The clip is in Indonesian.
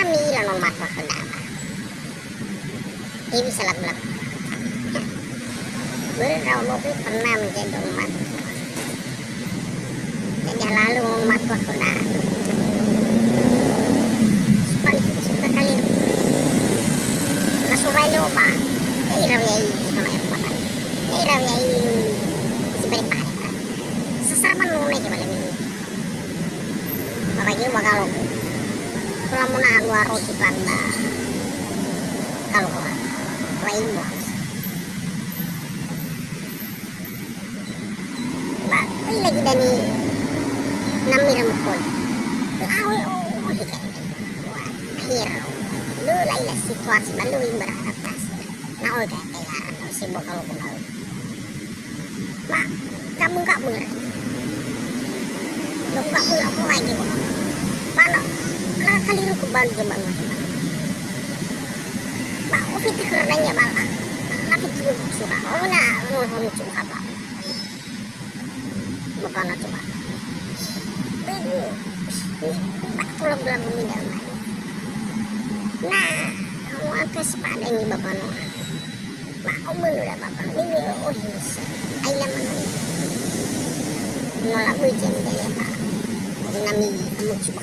nami ilan on matwa kendama. Ini salah belak. Berau pernah menjadi umat. Jadi lalu umat wakuna. Suka kali. Nasubai lupa. Iraw yai sama yang makan. Iraw yai sebaik pada. Sesama nuna aja malam ini. Apalagi wakalo. Kalau mau nak luar roti panda. Kalau lain mau. Ay lagi dani namira mukol. Awi hikai. Hero. Lu laila situasi balu yang beradaptasi. Nah oi kaya si bakal kumaw. Ma, kamu enggak bener. Lu enggak punya aku lagi kok. Mana? Lah kali lu kembali zaman macam. Ma, ofit kerenanya bala. Tapi tu suka. Oh na, lu suka apa? Bukan coba. Tak pulang bulan minyak. Nah, kamu angkat sepada ini bapak Noah. Mak, kamu udah bapak. Ini oh bisa. Ayam mana? Nolak ujian dari apa? Nami kamu coba